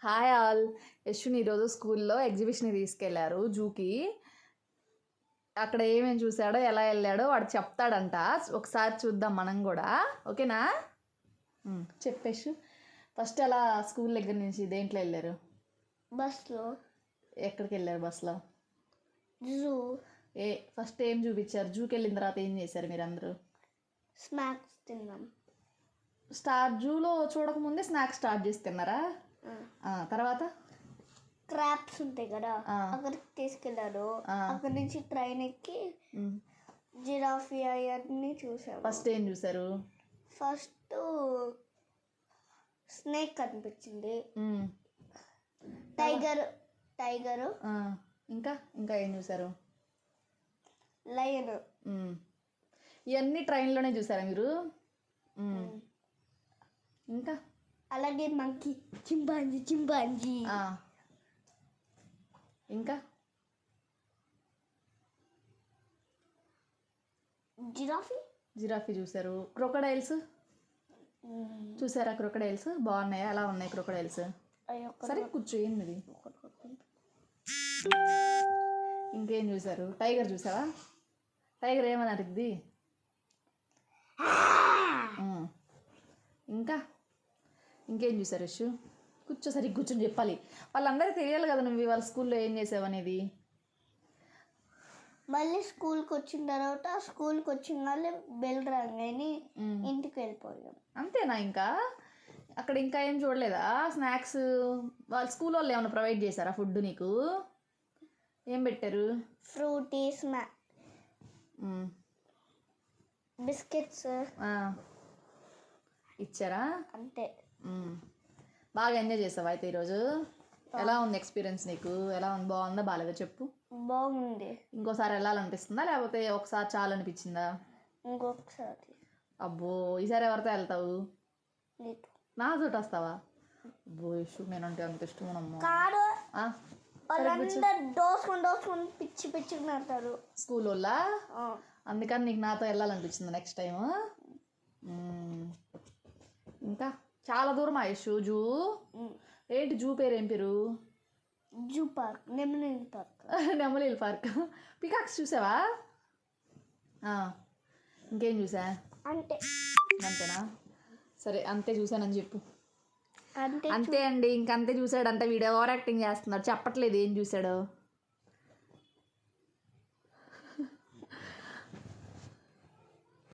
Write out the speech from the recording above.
Hi all. Yashwini ఈరోజు స్కూల్లో ఎగ్జిబిషన్కి తీసుకెళ్లారు జూకి. అక్కడ ఏమేమి చూసాడో ఎలా వెళ్ళాడో వాడు చెప్తాడంట. ఒకసారి చూద్దాం మనం కూడా, ఓకేనా? చెప్పేసి ఫస్ట్ అలా స్కూల్ దగ్గర నుంచి దేంట్లో వెళ్ళారు? బస్లో. ఎక్కడికి వెళ్ళారు బస్లో? జూ. ఫస్ట్ ఏం చూపించారు? జూకి వెళ్ళిన తర్వాత ఏం చేశారు మీరందరూ? స్నాక్స్ తిన్నాం. జూలో చూడకముందే స్నాక్స్ స్టార్ట్ చేసి తిన్నారా? తర్వాత క్రాప్స్ ఉంటాయి కదా, అక్కడికి తీసుకెళ్ళాడు. అక్కడి నుంచి ట్రైన్ ఎక్కి జిరాఫీ అవన్నీ చూసారు. ఫస్ట్ ఏం చూసారు? ఫస్ట్ స్నేక్ కనిపించింది, టైగర్, ఇంకా ఇంకా ఏం చూసారు? లయన్. ఇవన్నీ ట్రైన్లోనే చూసారా మీరు? ఇంకా అలాగే మంకీ, చింపాంజీ. ఇంకా జిరాఫీ చూసారు. క్రొకడైల్స్ చూసారా? క్రొకడైల్స్ బాగున్నాయా? ఎలా ఉన్నాయి క్రొకడైల్స్? సరే కూర్చో. ఏంది? ఇంకేం చూసారు? టైగర్ చూసావా? టైగర్ ఏమని అరిద్ది? ఇంకా ఇంకేం చూసారు? యశు కూర్చో, సరిగ్గా కూర్చొని చెప్పాలి. వాళ్ళందరికీ తెలియాలి కదా నువ్వు వాళ్ళ స్కూల్లో ఏం చేసావు అనేది. మళ్ళీ స్కూల్కి వచ్చిన తర్వాత వాళ్ళు బెల్ రాగానే ఇంటికి వెళ్ళిపోయాం. అంతేనా? ఇంకా అక్కడ ఇంకా ఏం చూడలేదా? స్నాక్స్ వాళ్ళ స్కూల్ వాళ్ళు ఏమైనా ప్రొవైడ్ చేశారా ఫుడ్ నీకు? ఏం పెట్టారు? ఫ్రూటీ, బిస్కెట్స్ ఇచ్చారా? అంతే. బాగా ఎంజాయ్ చేసావా అయితే ఈరోజు? ఎలా ఉంది ఎక్స్పీరియన్స్ నీకు? ఎలా ఉంది? బాగుందా బాగాలేదా చెప్పు. బాగుంది. ఇంకోసారి వెళ్ళాలనిపిస్తుందా లేకపోతే ఒకసారి చాలు అనిపించిందా? ఇంకొకసారి. అబ్బో, ఈసారి ఎవరితో వెళ్తావు? నాతో వస్తావా? అబ్బో యశు, నేనంటే అంత ఇష్టం అమ్మా. కాదు, దోసుకొని పిచ్చి నడతారు స్కూల్ వల్ల. అందుకని నీకు నాతో వెళ్ళాలనిపించింది నెక్స్ట్ టైం. ఇంకా చాలా దూరం యశు జూ. ఏంటి జూ పేరు? ఏం పేరు? జూ పార్క్, నెమలి పార్క్. పికాక్స్ చూసావా? ఇంకేం చూసా? అంతేనా? సరే, అంతే చూసానని చెప్పు. అంతే అండి, ఇంకంతే చూసాడంటే వీడియో ఓవర్ యాక్టింగ్ చేస్తున్నాడు, చెప్పట్లేదు ఏం చూసాడో.